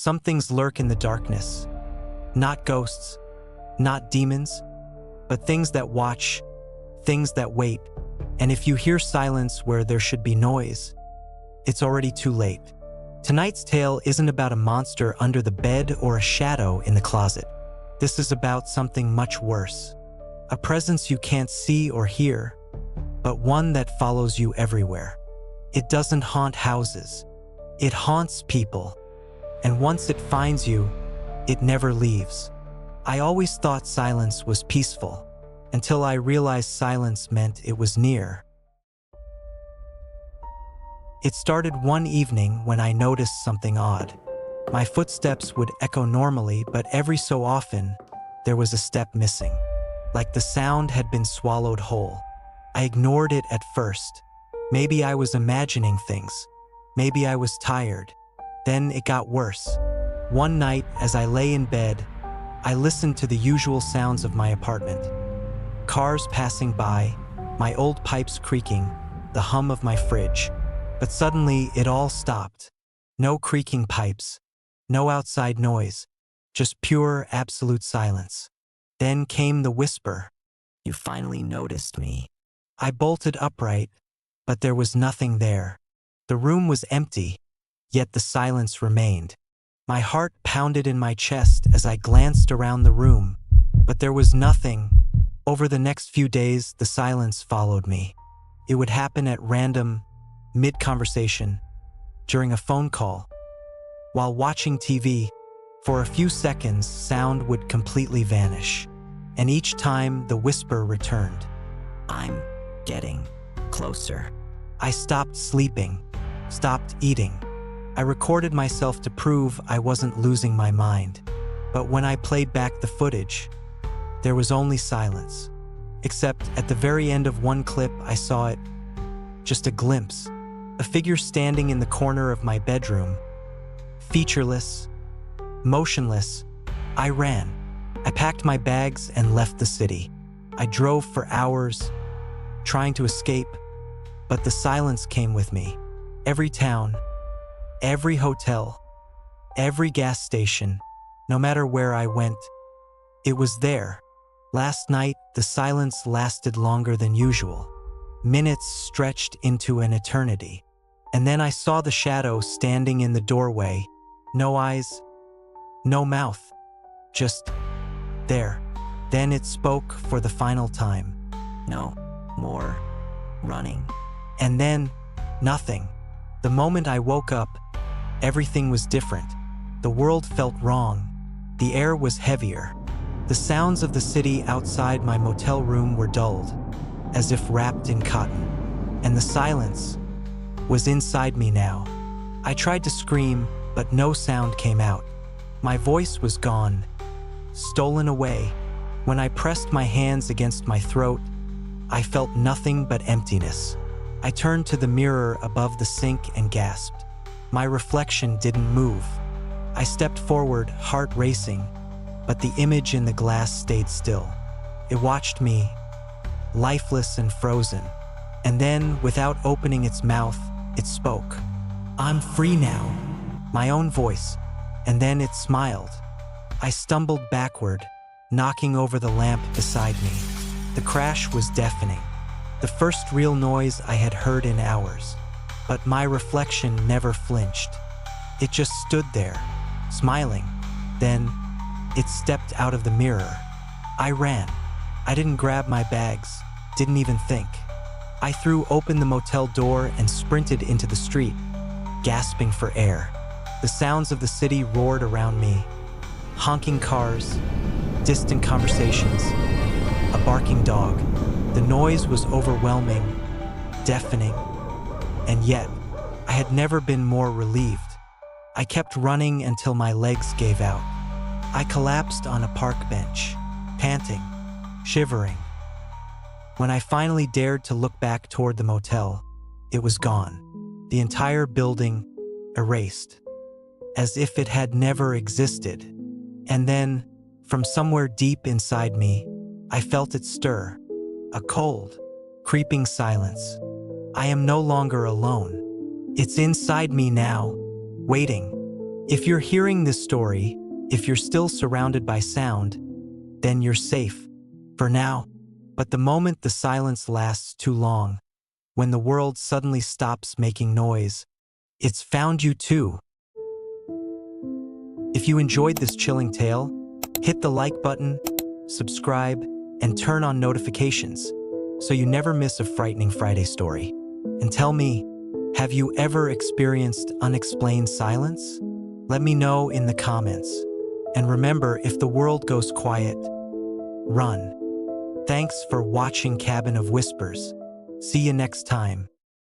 Some things lurk in the darkness. Not ghosts, not demons, but things that watch, things that wait. And if you hear silence where there should be noise, it's already too late. Tonight's tale isn't about a monster under the bed or a shadow in the closet. This is about something much worse. A presence you can't see or hear, but one that follows you everywhere. It doesn't haunt houses. It haunts people. And once it finds you, it never leaves. I always thought silence was peaceful, until I realized silence meant it was near. It started one evening when I noticed something odd. My footsteps would echo normally, but every so often, there was a step missing, like the sound had been swallowed whole. I ignored it at first. Maybe I was imagining things. Maybe I was tired. Then it got worse. One night, as I lay in bed, I listened to the usual sounds of my apartment. Cars passing by, my old pipes creaking, the hum of my fridge. But suddenly, it all stopped. No creaking pipes, no outside noise, just pure, absolute silence. Then came the whisper. "You finally noticed me." I bolted upright, but there was nothing there. The room was empty, yet the silence remained. My heart pounded in my chest as I glanced around the room, but there was nothing. Over the next few days, the silence followed me. It would happen at random, mid-conversation, during a phone call, while watching TV. For a few seconds, sound would completely vanish, and each time the whisper returned. "I'm getting closer." I stopped sleeping, stopped eating. I recorded myself to prove I wasn't losing my mind. But when I played back the footage, there was only silence. Except at the very end of one clip, I saw it, just a glimpse. A figure standing in the corner of my bedroom, featureless, motionless. I ran. I packed my bags and left the city. I drove for hours, trying to escape, but the silence came with me. Every town, every hotel, every gas station, no matter where I went, it was there. Last night, the silence lasted longer than usual. Minutes stretched into an eternity. And then I saw the shadow standing in the doorway. No eyes, no mouth, just there. Then it spoke for the final time. "No more running." And then, nothing. The moment I woke up, everything was different. The world felt wrong. The air was heavier. The sounds of the city outside my motel room were dulled, as if wrapped in cotton. And the silence was inside me now. I tried to scream, but no sound came out. My voice was gone, stolen away. When I pressed my hands against my throat, I felt nothing but emptiness. I turned to the mirror above the sink and gasped. My reflection didn't move. I stepped forward, heart racing, but the image in the glass stayed still. It watched me, lifeless and frozen. And then, without opening its mouth, it spoke. "I'm free now." My own voice. And then it smiled. I stumbled backward, knocking over the lamp beside me. The crash was deafening. The first real noise I had heard in hours. But my reflection never flinched. It just stood there, smiling. Then, it stepped out of the mirror. I ran. I didn't grab my bags, didn't even think. I threw open the motel door and sprinted into the street, gasping for air. The sounds of the city roared around me. Honking cars, distant conversations, a barking dog. The noise was overwhelming, deafening, and yet, I had never been more relieved. I kept running until my legs gave out. I collapsed on a park bench, panting, shivering. When I finally dared to look back toward the motel, it was gone. The entire building erased, as if it had never existed. And then, from somewhere deep inside me, I felt it stir, a cold, creeping silence. I am no longer alone. It's inside me now, waiting, If you're hearing this story, if you're still surrounded by sound, then you're safe. For now. But the moment the silence lasts too long, when the world suddenly stops making noise, it's found you too. If you enjoyed this chilling tale, hit the like button, subscribe, and turn on notifications so you never miss a frightening Friday story. And tell me, have you ever experienced unexplained silence? Let me know in the comments. And remember, if the world goes quiet, run. Thanks for watching Cabin of Whispers. See you next time.